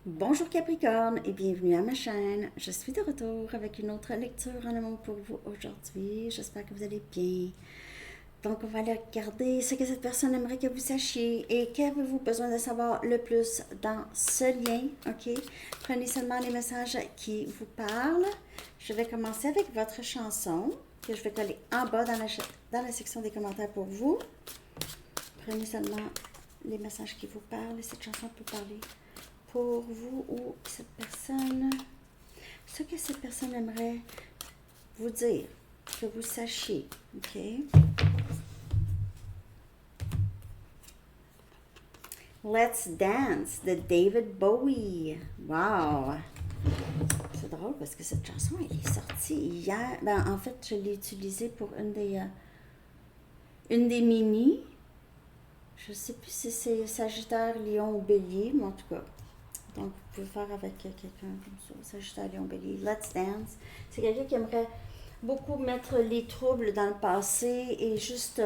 Bonjour Capricorne et bienvenue à ma chaîne. Je suis de retour avec une autre lecture en amour pour vous aujourd'hui. J'espère que vous allez bien. Donc on va aller regarder ce que cette personne aimerait que vous sachiez et qu'avez-vous besoin de savoir le plus dans ce lien. Ok, prenez seulement les messages qui vous parlent. Je vais commencer avec votre chanson que je vais coller en bas dans la section des commentaires pour vous. Prenez seulement les messages qui vous parlent et cette chanson peut parler pour vous ou cette personne, ce que cette personne aimerait vous dire, que vous sachiez, ok? Let's Dance de David Bowie. Wow! C'est drôle parce que cette chanson, elle est sortie hier. Ben, en fait, je l'ai utilisée pour une des mini. Je ne sais plus si c'est Sagittaire, Lion ou Bélier, mais en tout cas. Donc, vous pouvez faire avec quelqu'un comme ça, Sagittaire, Lion, Bélier. Let's Dance. C'est quelqu'un qui aimerait beaucoup mettre les troubles dans le passé et juste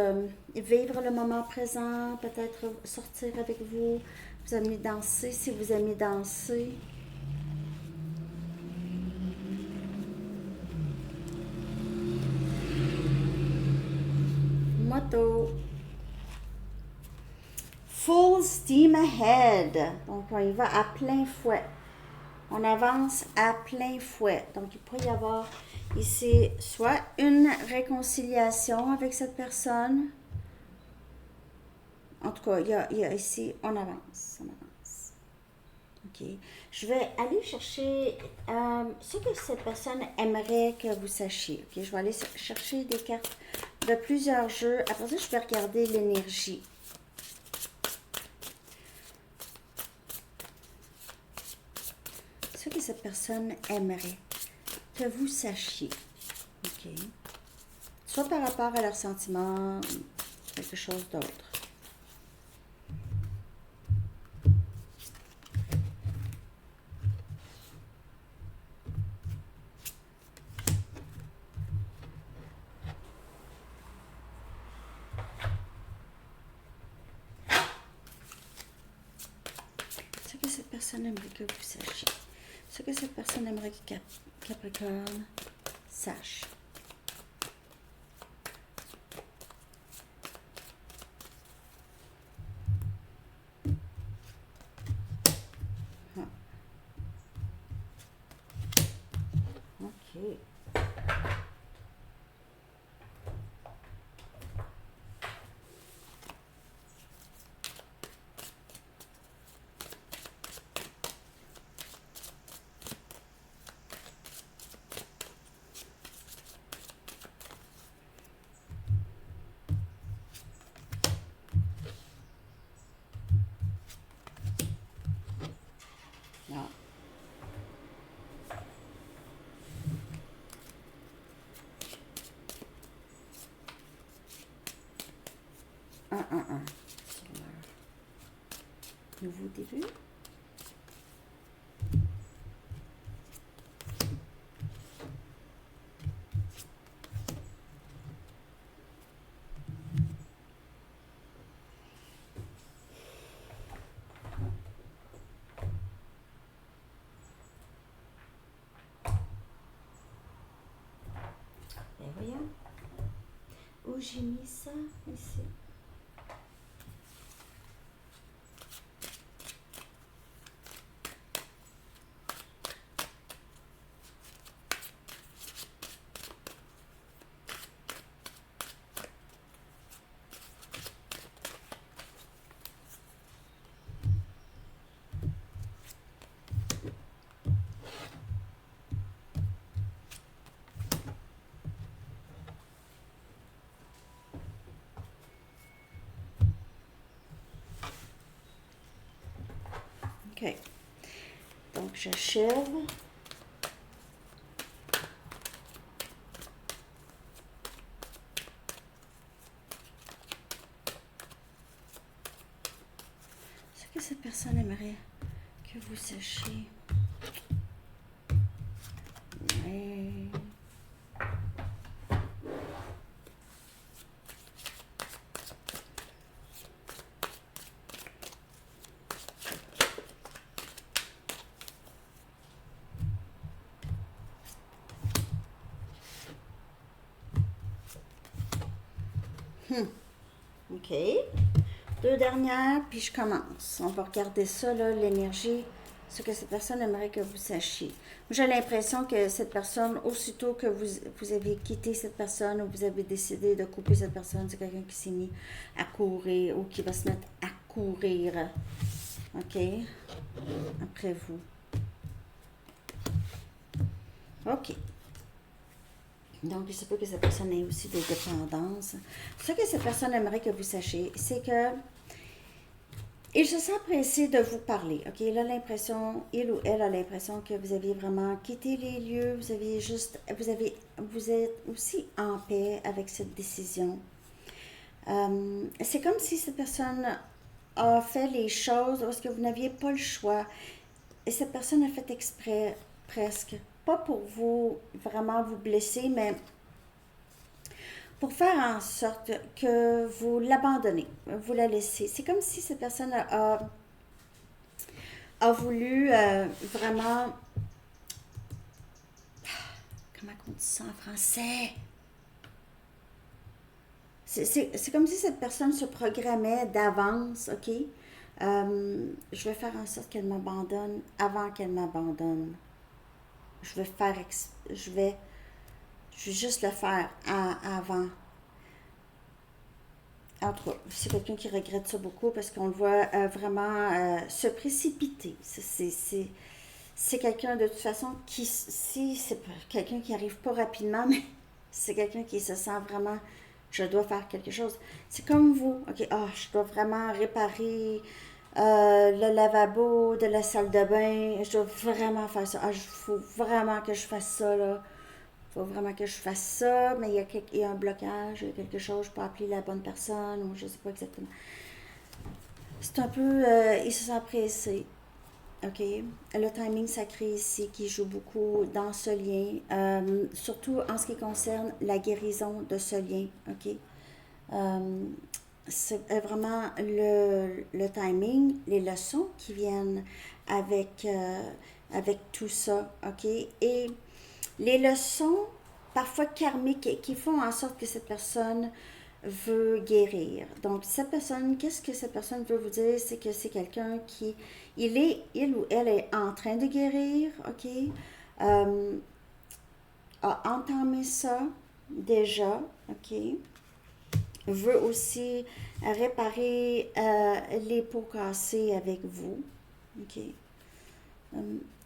vivre le moment présent, peut-être sortir avec vous, vous amener danser si vous aimez danser. Moto. Full steam ahead. Donc, on y va à plein fouet. On avance à plein fouet. Donc, il pourrait y avoir ici soit une réconciliation avec cette personne. En tout cas, il y a ici, on avance. Ok. Je vais aller chercher ce que cette personne aimerait que vous sachiez. Ok. Je vais aller chercher des cartes de plusieurs jeux. Après ça, je vais regarder l'énergie. Ce que cette personne aimerait que vous sachiez. Ok. Soit par rapport à leurs sentiments, quelque chose d'autre. Ce que cette personne aimerait que vous sachiez. Ce que cette personne aimerait que Capricorne sache. Ah. Ok. Ah. Un. Sur leur nouveau début. Et voyons. Où j'ai mis ça? Ici. Ok. Donc, j'achève. Ce que cette personne aimerait que vous sachiez. Ouais. OK. Deux dernières, puis je commence. On va regarder ça, là, l'énergie, ce que cette personne aimerait que vous sachiez. J'ai l'impression que cette personne, aussitôt que vous avez quitté cette personne ou vous avez décidé de couper cette personne, c'est quelqu'un qui s'est mis à courir ou qui va se mettre à courir. OK? Après vous. OK. Donc, il se peut que cette personne ait aussi des dépendances. Ce que cette personne aimerait que vous sachiez, c'est que il se sent pressé de vous parler. OK, il ou elle a l'impression que vous aviez vraiment quitté les lieux, vous êtes aussi en paix avec cette décision. C'est comme si cette personne a fait les choses parce que vous n'aviez pas le choix. Et cette personne a fait exprès, presque. Pas pour vous vraiment vous blesser, mais pour faire en sorte que vous l'abandonnez, vous la laissez. C'est comme si cette personne a voulu vraiment... Comment on dit ça en français? C'est comme si cette personne se programmait d'avance, OK? Je vais faire en sorte qu'elle m'abandonne avant qu'elle m'abandonne. Je vais juste le faire avant. En tout cas, c'est quelqu'un qui regrette ça beaucoup parce qu'on le voit vraiment se précipiter. C'est quelqu'un de toute façon si c'est quelqu'un qui arrive pas rapidement, mais c'est quelqu'un qui se sent vraiment, je dois faire quelque chose. C'est comme vous, ok, je dois vraiment réparer le lavabo de la salle de bain, je dois vraiment faire ça. Il faut vraiment que je fasse ça là. Il faut vraiment que je fasse ça, mais il y a un blocage, il y a quelque chose, je peux appeler la bonne personne, ou je ne sais pas exactement. C'est un peu, il se sent pressé. OK. Le timing sacré ici qui joue beaucoup dans ce lien, surtout en ce qui concerne la guérison de ce lien. OK. C'est vraiment le timing, les leçons qui viennent avec tout ça. OK. Et les leçons parfois karmiques qui font en sorte que cette personne veut guérir. Donc, cette personne, qu'est-ce que cette personne veut vous dire? C'est que c'est quelqu'un qui, il ou elle est en train de guérir, OK? A entamé ça déjà, OK? Veut aussi réparer les pots cassés avec vous, OK?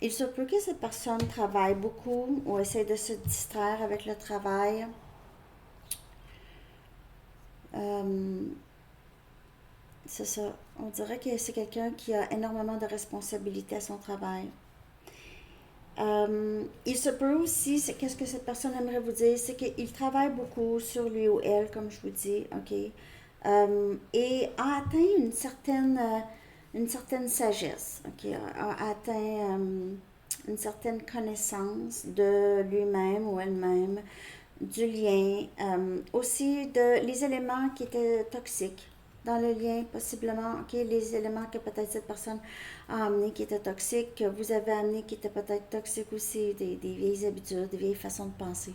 Il se peut que cette personne travaille beaucoup ou essaie de se distraire avec le travail. C'est ça. On dirait que c'est quelqu'un qui a énormément de responsabilités à son travail. Il se peut aussi, qu'est-ce que cette personne aimerait vous dire, c'est qu'il travaille beaucoup sur lui ou elle, comme je vous dis, OK? Et a atteint une certaine sagesse, OK? A atteint une certaine connaissance de lui-même ou elle-même, du lien, aussi les éléments qui étaient toxiques dans le lien, possiblement, OK, les éléments que peut-être cette personne a amenés qui étaient toxiques, que vous avez amenés qui étaient peut-être toxiques aussi, des vieilles habitudes, des vieilles façons de penser.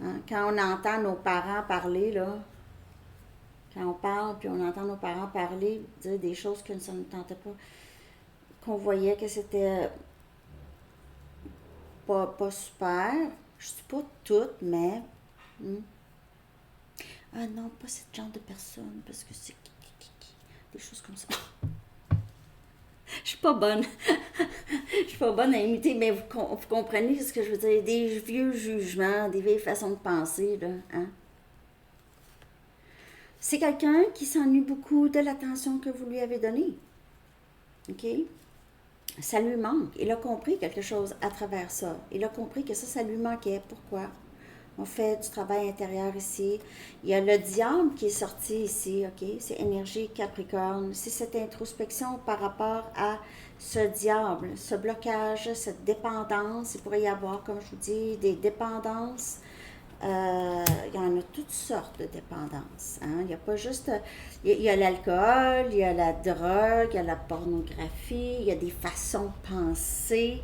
Hein? Quand on entend nos parents parler, là, quand on parle, puis on entend nos parents parler, dire des choses que ça ne tentait pas, qu'on voyait que c'était pas super, je dis pas toutes, mais... Ah non, pas ce genre de personne, parce que c'est des choses comme ça. Je suis pas bonne. Je suis pas bonne à imiter, mais vous comprenez ce que je veux dire. Des vieux jugements, des vieilles façons de penser, là. Hein? C'est quelqu'un qui s'ennuie beaucoup de l'attention que vous lui avez donnée. OK? Ça lui manque. Il a compris quelque chose à travers ça. Il a compris que ça lui manquait. Pourquoi? On fait du travail intérieur ici. Il y a le diable qui est sorti ici, OK? C'est énergie Capricorne. C'est cette introspection par rapport à ce diable, ce blocage, cette dépendance. Il pourrait y avoir, comme je vous dis, des dépendances. Il y en a toutes sortes de dépendances. Hein? Il n'y a pas juste... Il y a l'alcool, il y a la drogue, il y a la pornographie, il y a des façons de penser.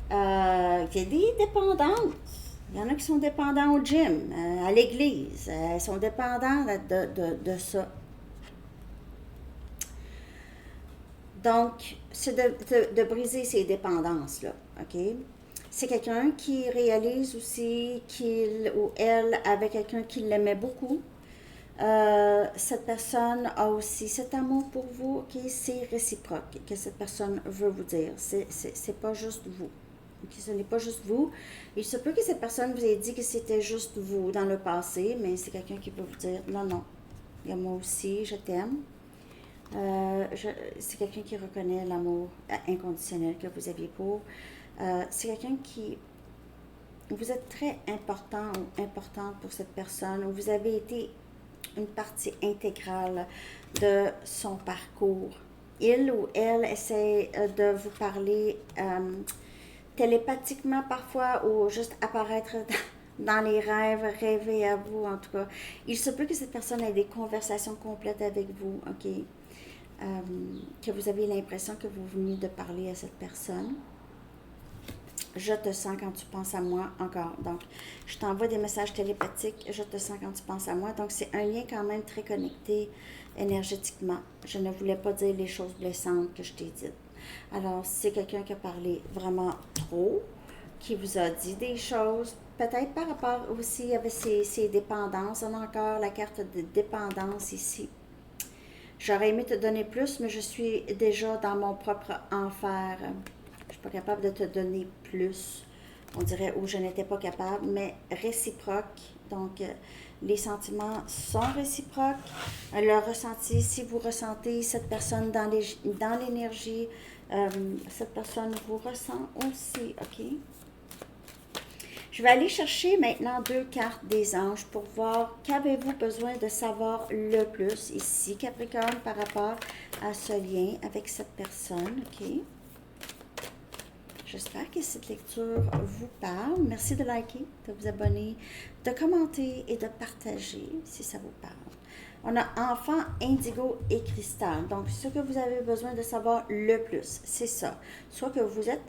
Il y a des dépendances. Il y en a qui sont dépendants au gym, à l'église. Ils sont dépendants de ça. Donc, c'est de briser ces dépendances-là, OK? C'est quelqu'un qui réalise aussi qu'il ou elle avait quelqu'un qui l'aimait beaucoup. Cette personne a aussi cet amour pour vous, OK? C'est réciproque que cette personne veut vous dire. C'est pas juste vous. Okay? Ce n'est pas juste vous. Il se peut que cette personne vous ait dit que c'était juste vous dans le passé, mais c'est quelqu'un qui peut vous dire non, non. Il y a moi aussi, je t'aime. C'est quelqu'un qui reconnaît l'amour inconditionnel que vous aviez pour. C'est quelqu'un qui... Vous êtes très important ou importante pour cette personne, ou vous avez été une partie intégrale de son parcours. Il ou elle essaie de vous parler télépathiquement parfois, ou juste apparaître dans les rêves, rêver à vous en tout cas. Il se peut que cette personne ait des conversations complètes avec vous, ok? Que vous avez l'impression que vous venez de parler à cette personne. Je te sens quand tu penses à moi encore. Donc, je t'envoie des messages télépathiques. Je te sens quand tu penses à moi. Donc, c'est un lien quand même très connecté énergétiquement. Je ne voulais pas dire les choses blessantes que je t'ai dites. Alors, c'est quelqu'un qui a parlé vraiment trop, qui vous a dit des choses, peut-être par rapport aussi avec ses dépendances. On a encore la carte de dépendance ici. J'aurais aimé te donner plus, mais je suis déjà dans mon propre enfer. Je ne suis pas capable de te donner plus. On dirait où je n'étais pas capable, mais réciproque. Donc, les sentiments sont réciproques. Le ressenti, si vous ressentez cette personne dans l'énergie, cette personne vous ressent aussi, OK? Je vais aller chercher maintenant 2 cartes des anges pour voir qu'avez-vous besoin de savoir le plus ici, Capricorne, par rapport à ce lien avec cette personne, OK? J'espère que cette lecture vous parle. Merci de liker, de vous abonner, de commenter et de partager si ça vous parle. On a enfant, indigo et cristal. Donc, ce que vous avez besoin de savoir le plus, c'est ça. Soit que vous êtes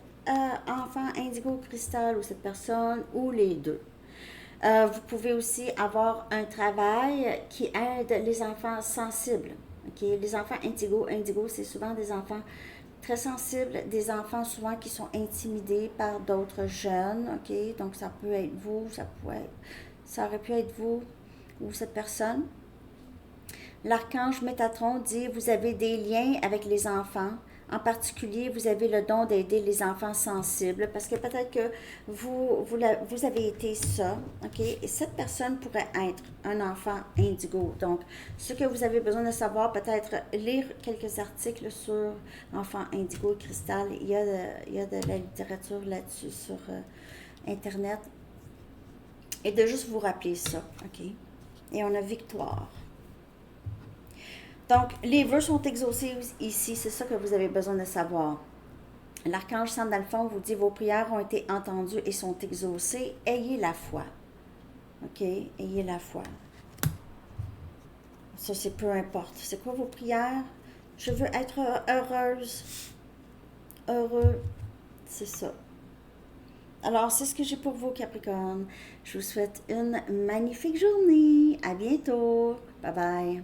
enfant, indigo, cristal ou cette personne, ou les deux. Vous pouvez aussi avoir un travail qui aide les enfants sensibles. Okay? Les enfants indigo, c'est souvent des enfants très sensibles, des enfants souvent qui sont intimidés par d'autres jeunes. Okay? Donc, ça peut être vous, ça aurait pu être vous ou cette personne. L'archange Métatron dit, vous avez des liens avec les enfants. En particulier, vous avez le don d'aider les enfants sensibles parce que peut-être que vous avez été ça, OK? Et cette personne pourrait être un enfant indigo. Donc, ce que vous avez besoin de savoir, peut-être lire quelques articles sur enfants indigo et cristal. Il y a de la littérature là-dessus sur Internet. Et de juste vous rappeler ça, OK? Et on a victoire. Donc, les vœux sont exaucés ici, c'est ça que vous avez besoin de savoir. L'archange Sandalphon vous dit, vos prières ont été entendues et sont exaucées, ayez la foi. OK? Ayez la foi. Ça, c'est peu importe. C'est quoi vos prières? Je veux être heureuse, heureux, c'est ça. Alors, c'est ce que j'ai pour vous, Capricorne. Je vous souhaite une magnifique journée. À bientôt. Bye bye.